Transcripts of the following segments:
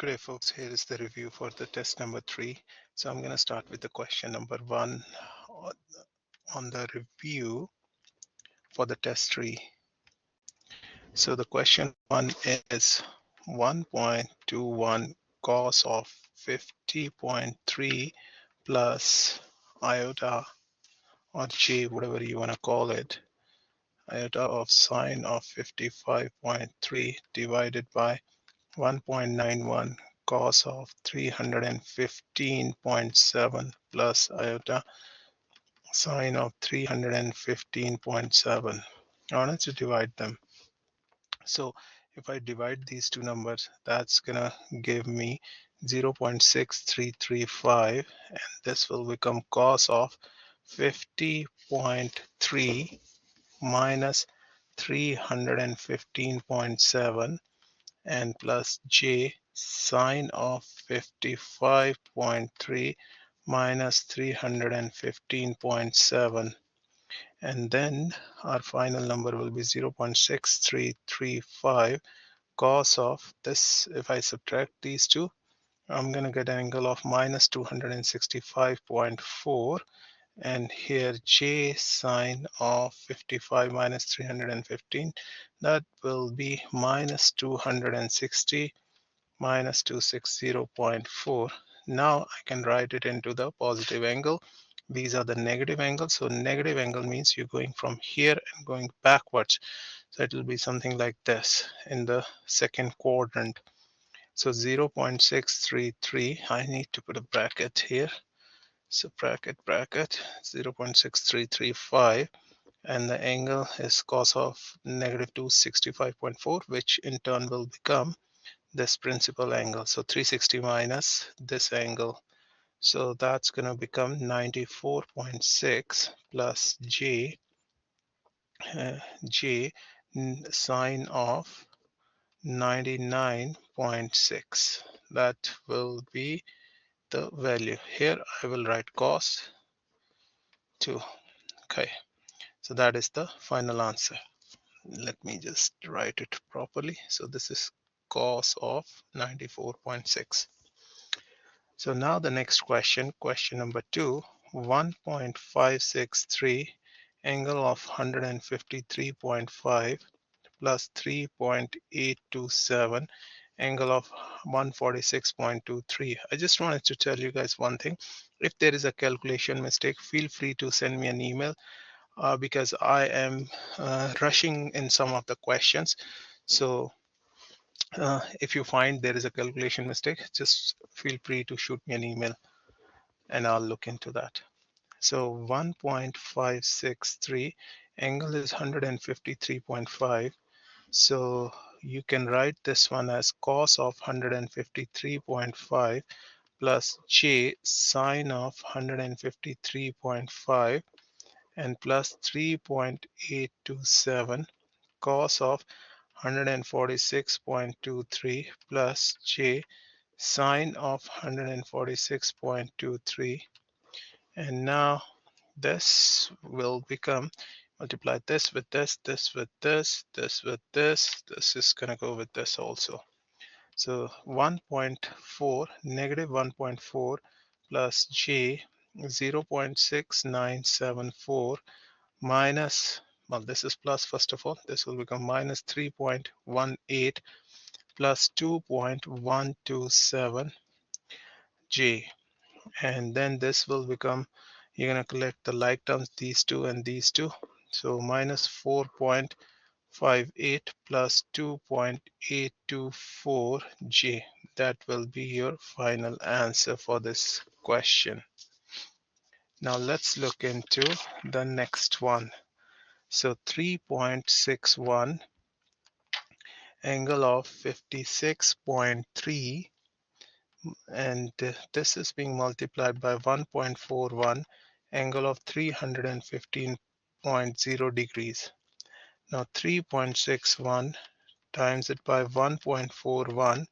Okay, folks, here is the review for the test number 3. So I'm going to start with the question number 1 on the review for the test 3. So the question 1 is 1.21 cos of 50.3 plus iota or j, whatever you want to call it, iota of sine of 55.3 divided by 1.91 cos of 315.7 plus iota sine of 315.7. I wanted to divide them. So if I divide these two numbers, that's gonna give me 0.6335, and this will become cos of 50.3 minus 315.7 and plus j sine of 55.3 minus 315.7, and then our final number will be 0.6335 cos of this. If I subtract these two, I'm going to get an angle of minus 265.4, and here j sine of 55 minus 315, that will be minus 260 minus 260.4. Now I can write it into the positive angle. These are the negative angles. So negative angle means you're going from here and going backwards. So it will be something like this in the second quadrant. So 0.633, I need to put a bracket here. So bracket 0.6335, and the angle is cos of negative 265.4, which in turn will become this principal angle. So 360 minus this angle. So that's going to become 94.6 plus j sine of 99.6. That will be the value. Here I will write cos 2. Okay, so that is the final answer. Let me just write it properly. So this is cos of 94.6. So now the next question, question number 2, 1.563 angle of 153.5 plus 3.827 angle of 146.23. I just wanted to tell you guys one thing. If there is a calculation mistake, feel free to send me an email because I am rushing in some of the questions. So if you find there is a calculation mistake, just feel free to shoot me an email and I'll look into that. So 1.563 angle is 153.5. So you can write this one as cos of 153.5 plus j sine of 153.5 and plus 3.827 cos of 146.23 plus j sine of 146.23, and now this will become, multiply this with this, this with this, this with this is gonna go with this also. So 1.4 negative 1.4 plus j 0.6974 minus, well, this is plus first of all, this will become minus 3.18 plus 2.127 j, and then this will become, you're going to collect the like terms, these two and these two, so minus 4.58 plus 2.824 j. That will be your final answer for this question. Now let's look into the next one. So 3.61 angle of 56.3, and this is being multiplied by 1.41 angle of 315.0 degrees. Now 3.61 times it by 1.41.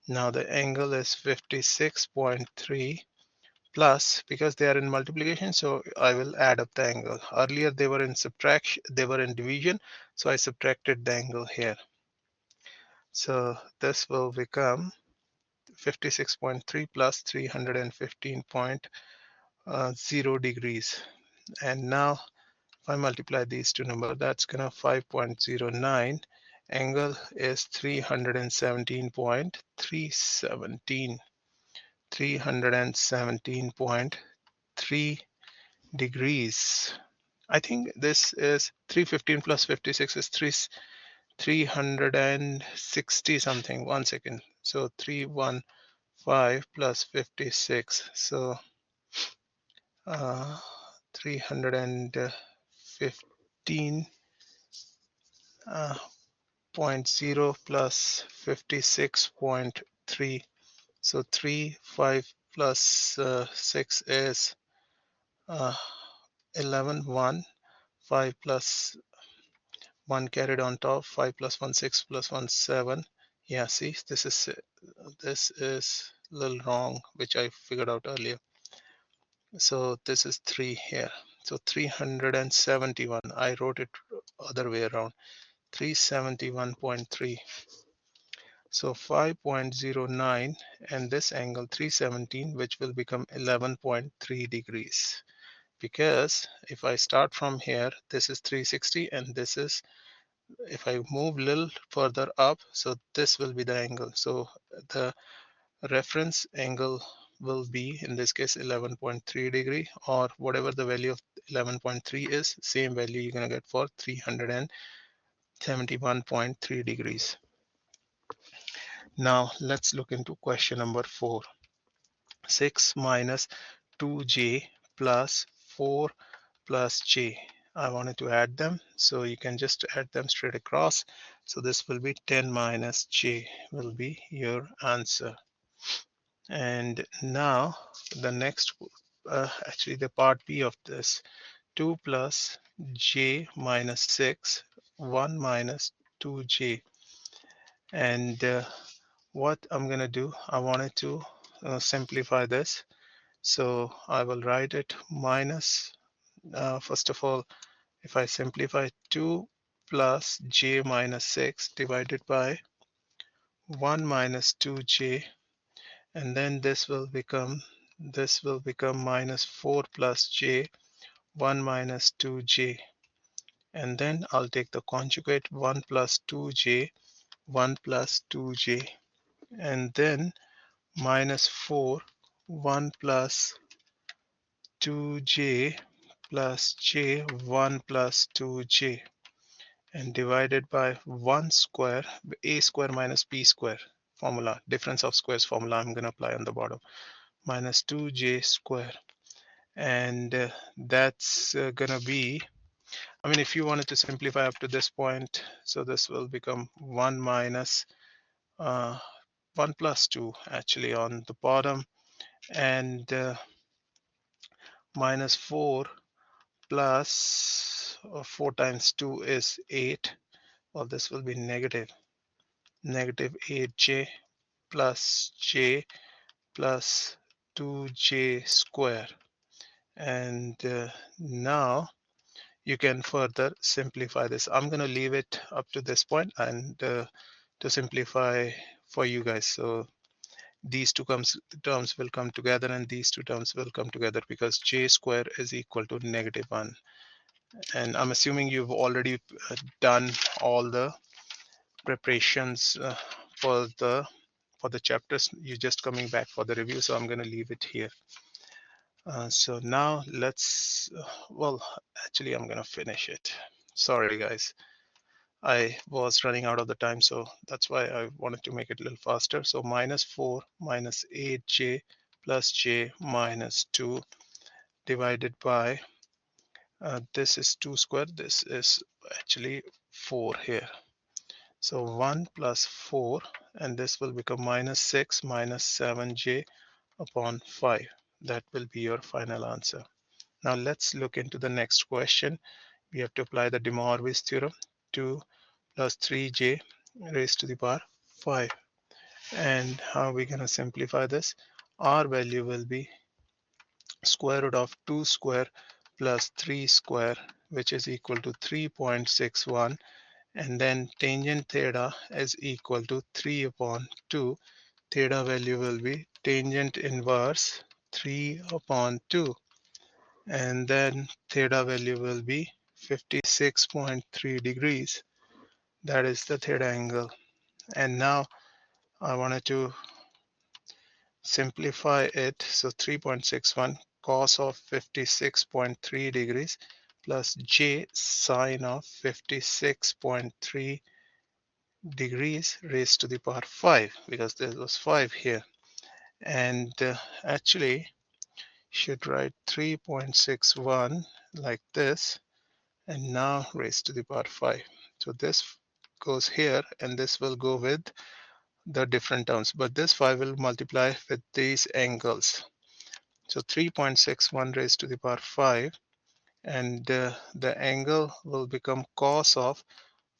Now the angle is 56.3 plus, because they are in multiplication, so I will add up the angle. Earlier they were in subtraction, they were in division, so I subtracted the angle here. So this will become 56.3 plus 315.0 degrees. And now if I multiply these two numbers, that's gonna 5.09. Angle is 317.317. 317.3 degrees. I think this is 315 plus 56 is 360 something. 1 second. So 315 plus 56. So 315 0.0 plus 56.3. So 3, 5 plus 6 is 11, 1. 5 plus 1 carried on top. 5 plus 1, 6 plus 1, 7. Yeah, see, this is a little wrong, which I figured out earlier. So this is 3 here. So 371. I wrote it other way around. 371.3. So 5.09 and this angle 317, which will become 11.3 degrees. Because if I start from here, this is 360 and this is, if I move a little further up, so this will be the angle. So the reference angle will be, in this case, 11.3 degree, or whatever the value of 11.3 is, same value you're going to get for 371.3 degrees. Now let's look into question number 4. 6 minus 2j plus 4 plus j. I wanted to add them, so you can just add them straight across. So this will be 10 minus j will be your answer. And now the next, actually the part B of this, 2 plus j minus 6, 1 minus 2j. And what I'm going to do, I wanted to simplify this. So I will write it minus, first of all, if I simplify 2 plus j minus 6 divided by 1 minus 2j, and then this will become minus 4 plus j, 1 minus 2j, and then I'll take the conjugate 1 plus 2j, 1 plus 2j, and then minus 4, 1 plus 2j plus j, 1 plus 2j, and divided by 1 square, a square minus b square formula, difference of squares formula I'm going to apply on the bottom, minus 2j square. And that's going to be, I mean, if you wanted to simplify up to this point, so this will become 1 minus 1 plus 2 actually on the bottom, and minus 4 plus 4 times 2 is 8. Well, this will be negative 8j plus j plus 2j square. And now you can further simplify this. I'm going to leave it up to this point and to simplify for you guys. So these two terms will come together and these two terms will come together because j square is equal to negative 1. And I'm assuming you've already done all the preparations for the chapters. You're just coming back for the review, so I'm going to leave it here. So now let's, well, actually I'm going to finish it. Sorry guys, I was running out of the time, so that's why I wanted to make it a little faster. So minus 4 minus 8j plus j minus 2 divided by, this is 2 square, this is actually 4 here. So 1 plus 4, and this will become minus 6 minus 7j upon 5. That will be your final answer. Now let's look into the next question. We have to apply the De Moivre's theorem. 2 plus 3j raised to the power 5. And how are we going to simplify this? R value will be square root of 2 square plus 3 square, which is equal to 3.61. And then tangent theta is equal to 3 upon 2. theta value will be tangent inverse 3 upon 2, and then theta value will be 56.3 degrees. That is the theta angle. And now I wanted to simplify it. So 3.61 cos of 56.3 degrees plus j sine of 56.3 degrees raised to the power 5, because there was 5 here. And actually should write 3.61 like this, and now raised to the power 5. So this goes here and this will go with the different terms, but this 5 will multiply with these angles. So 3.61 raised to the power 5, and the angle will become cos of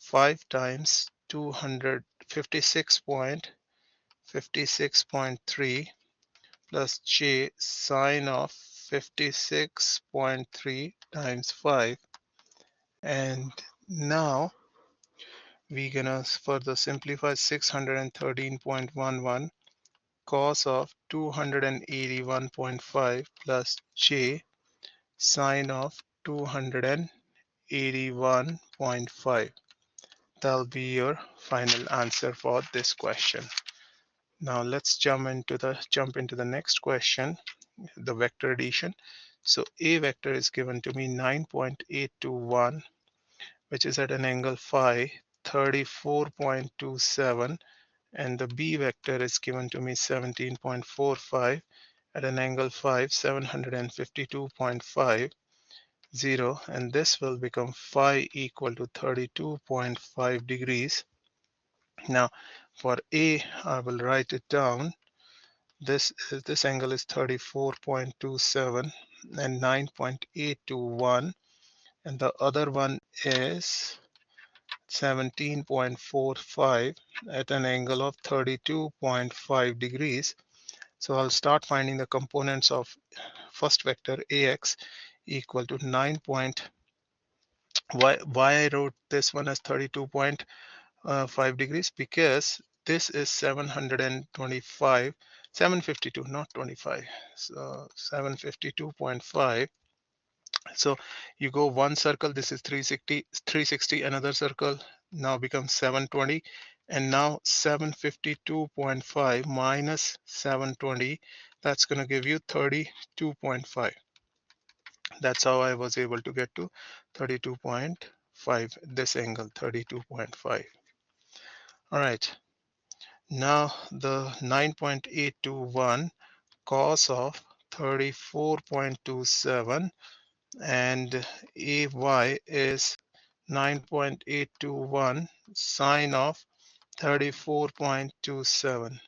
5 times 256.3 plus j sine of 56.3 times 5. And now we're gonna further simplify 613.11 cos of 281.5 plus j sine of 281.5. That'll be your final answer for this question. Now let's jump into the next question, the vector addition. So a vector is given to me 9.821, which is at an angle phi 34.27, and the b vector is given to me 17.45 at an angle phi 752.50, and this will become phi equal to 32.5 degrees. Now for a, I will write it down. This angle is 34.27 and 9.821, and the other one is 17.45 at an angle of 32.5 degrees. So I'll start finding the components of first vector ax equal to 9. Why I wrote this one as 32.5 degrees? Because this is 752, not 25. So 752.5. So you go one circle, this is 360, another circle now becomes 720, and now 752.5 minus 720, that's going to give you 32.5. That's how I was able to get to 32.5, this angle 32.5. All right, now the 9.821 cos of 34.27, and AY is 9.821 sine of 34.27.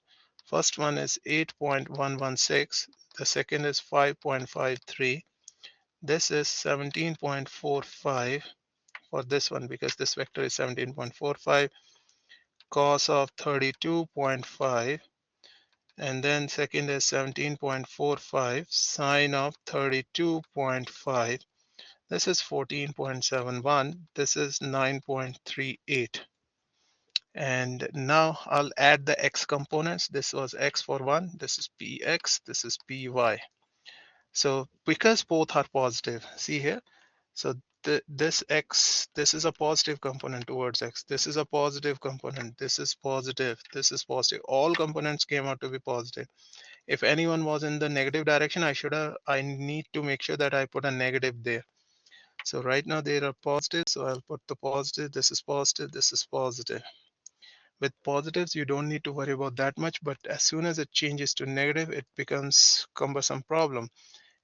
First one is 8.116, the second is 5.53. This is 17.45 for this one, because this vector is 17.45 cos of 32.5, and then second is 17.45 sine of 32.5. This is 14.71. This is 9.38. And now I'll add the x components. This was x for one. This is px. This is py. So because both are positive, see here. So this x, this is a positive component towards x. This is a positive component. This is positive. This is positive. All components came out to be positive. If anyone was in the negative direction, I need to make sure that I put a negative there. So right now they are positive, so I'll put the positive. This is positive, this is positive. With positives, you don't need to worry about that much, but as soon as it changes to negative, it becomes cumbersome problem.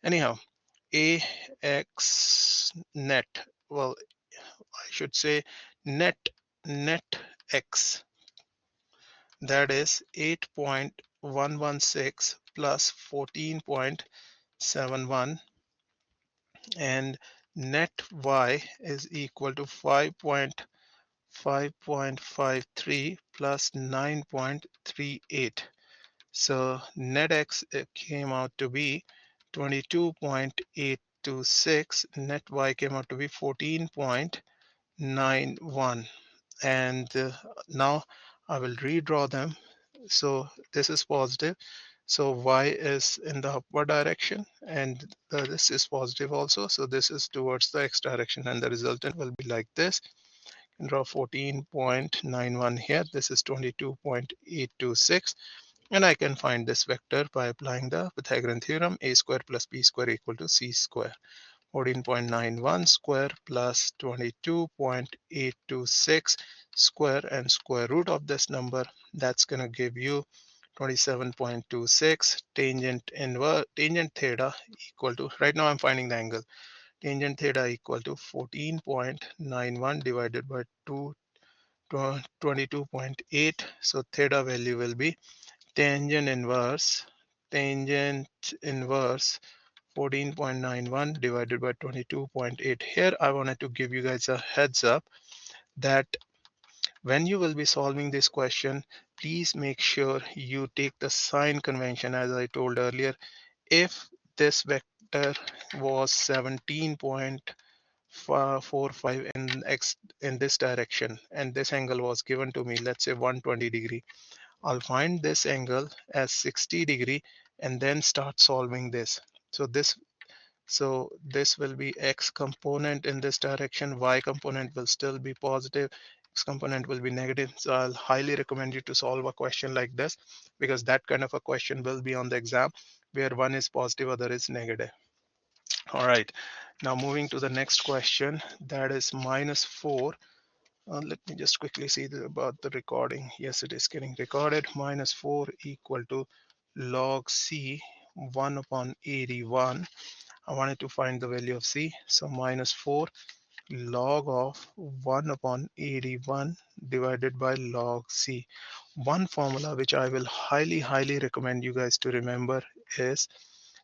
Anyhow, AX net, well, I should say net x, that is 8.116 plus 14.71, and net y is equal to 5.53 plus 9.38. So net x came out to be 22.826. Net y came out to be 14.91. And now I will redraw them. So this is positive. So y is in the upward direction, and this is positive also. So this is towards the x direction, and the resultant will be like this. You can draw 14.91 here. This is 22.826. And I can find this vector by applying the Pythagorean theorem, a square plus b square equal to c square. 14.91 square plus 22.826 square, and square root of this number, that's going to give you 27.26. Tangent theta equal to, right now I'm finding the angle, tangent theta equal to 14.91 divided by 22.8. So theta value will be tangent inverse 14.91 divided by 22.8. Here I wanted to give you guys a heads up that when you will be solving this question, please make sure you take the sign convention as I told earlier. If this vector was 17.45 in this direction, and this angle was given to me, let's say 120 degree, I'll find this angle as 60 degree and then start solving this. So this will be x component in this direction, y component will still be positive, x component will be negative. So I'll highly recommend you to solve a question like this, because that kind of a question will be on the exam where one is positive, other is negative. All right, now moving to the next question, that is -4. Let me just quickly see about the recording. Yes, it is getting recorded. -4 equal to log c 1 upon 81. I wanted to find the value of c. So -4 log of 1 upon 81 divided by log c. One formula which I will highly recommend you guys to remember is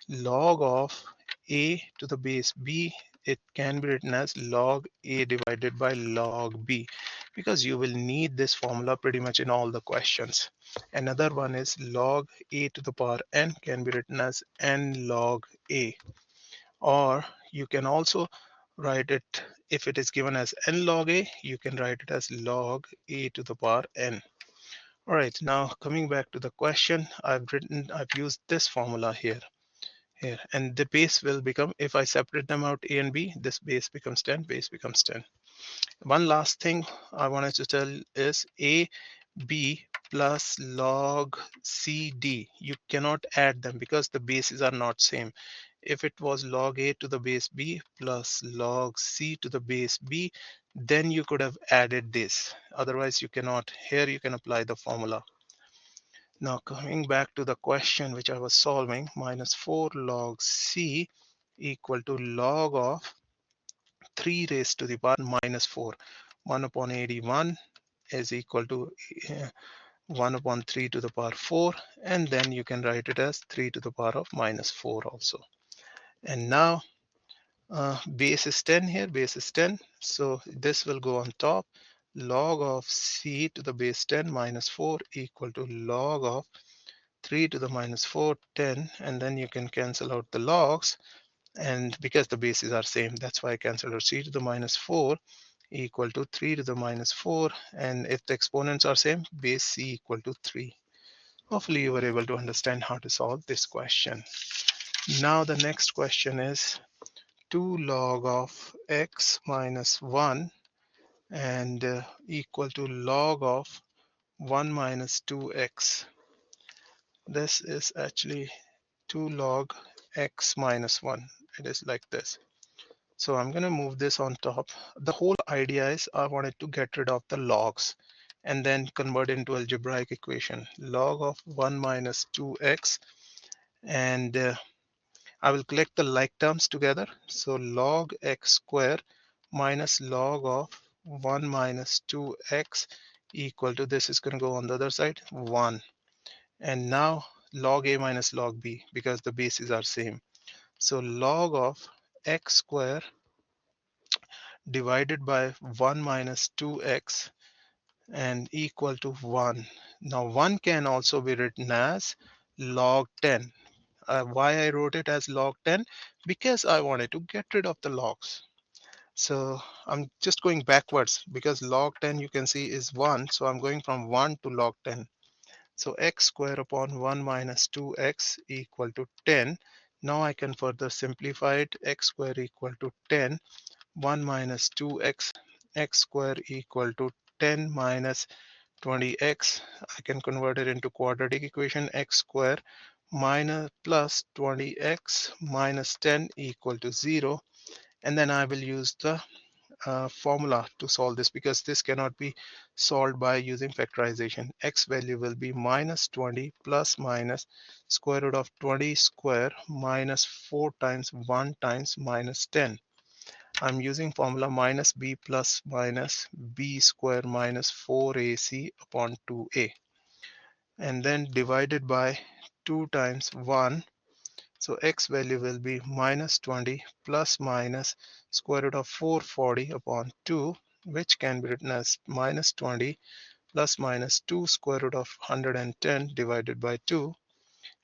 log of a to the base b. It can be written as log a divided by log b, because you will need this formula pretty much in all the questions. Another one is log a to the power n, can be written as n log a. Or you can also write it, if it is given as n log a, you can write it as log a to the power n. All right, now coming back to the question, I've used this formula here, and the base will become, if I separate them out a and b, this base becomes 10, base becomes 10. One last thing I wanted to tell is a b plus log cd, you cannot add them because the bases are not same. If it was log a to the base b plus log c to the base b, then you could have added this, otherwise you cannot. Here you can apply the formula. Now coming back to the question which I was solving, -4 log c equal to log of 3 raised to the power -4. 1 upon 81 is equal to 1 upon 3 to the power 4, and then you can write it as 3 to the power of -4 also. And now base is 10 here, base is 10, so this will go on top. Log of c to the base 10 -4 equal to log of 3 to the -4, 10, and then you can cancel out the logs, and because the bases are same, that's why I cancelled out. C to the -4 equal to 3 to the -4, and if the exponents are same, base c equal to 3. Hopefully you were able to understand how to solve this question. Now the next question is 2 log of x minus 1 and equal to log of 1 minus 2x. This is actually 2 log x minus 1. It is like this. So I'm going to move this on top. The whole idea is I wanted to get rid of the logs and then convert into algebraic equation. Log of 1 minus 2x, and I will collect the like terms together. So log x square minus log of 1 minus 2x equal to, this is going to go on the other side, 1. And now log a minus log b, because the bases are same. So log of x square divided by 1 minus 2x and equal to 1. Now 1 can also be written as log 10. Why I wrote it as log 10? Because I wanted to get rid of the logs. So I'm just going backwards, because log 10 you can see is 1. So I'm going from 1 to log 10. So x square upon 1 minus 2x equal to 10. Now I can further simplify it. X square equal to 10. 1 minus 2x, x square equal to 10 minus 20x. I can convert it into quadratic equation. X square minus plus 20x minus 10 equal to 0. And then I will use the formula to solve this, because this cannot be solved by using factorization. X value will be minus 20 plus minus square root of 20 square minus 4 times 1 times minus 10. I'm using formula minus b plus minus b square minus 4ac upon 2a, and then divided by 2 times 1. So x value will be minus 20 plus minus square root of 440 upon 2, which can be written as minus 20 plus minus 2 square root of 110 divided by 2.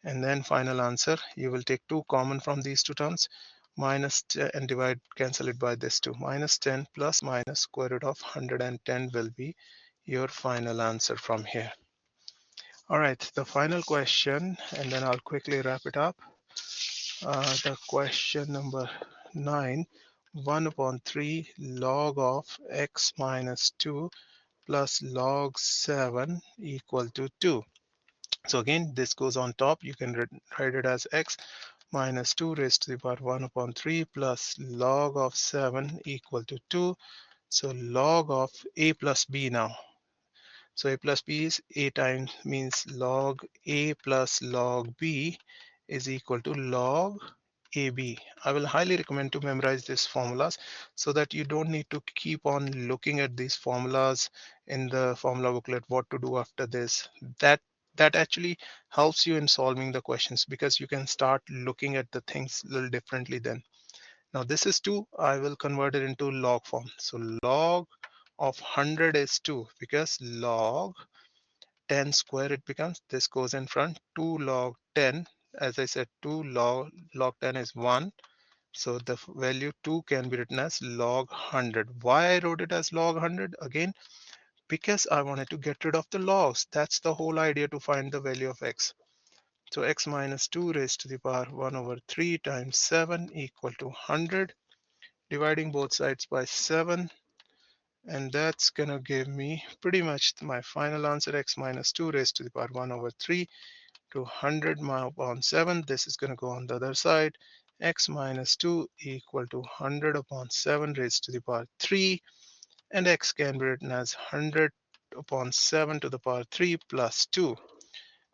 And then final answer, you will take 2 common from these two terms, minus 10, and divide, cancel it by this 2. Minus 10 plus minus square root of 110 will be your final answer from here. All right, the final question, and then I'll quickly wrap it up. The question number 9, 1 upon 3 log of x minus 2 plus log 7 equal to 2. So again, this goes on top. You can write it as x minus 2 raised to the power 1 upon 3 plus log of 7 equal to 2. So log of a plus b now. So a plus b is a times, means log a plus log b is equal to log AB. I will highly recommend to memorize these formulas so that you don't need to keep on looking at these formulas in the formula booklet, what to do after this. That actually helps you in solving the questions, because you can start looking at the things a little differently then. Now this is 2. I will convert it into log form. So log of 100 is 2, because log 10 square it becomes, this goes in front, 2 log 10. As I said, 2 log 10 is 1. So the value 2 can be written as log 100. Why I wrote it as log 100? Again, because I wanted to get rid of the logs. That's the whole idea, to find the value of x. So x minus 2 raised to the power 1 over 3 times 7 equal to 100. Dividing both sides by 7. And that's going to give me pretty much my final answer, x minus 2 raised to the power 1 over 3 to 100 upon 7. This is going to go on the other side. X minus 2 equal to 100 upon 7 raised to the power 3. And x can be written as 100 upon 7 to the power 3 plus 2.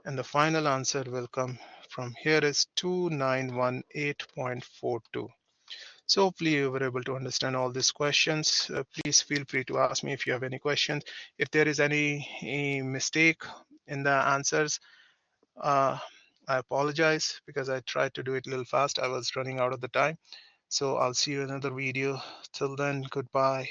And the final answer will come from here is 2918.42. So hopefully you were able to understand all these questions. Please feel free to ask me if you have any questions. If there is any mistake in the answers, uh, I apologize, because I tried to do it a little fast. I was running out of the time. So I'll see you in another video. Till then, goodbye.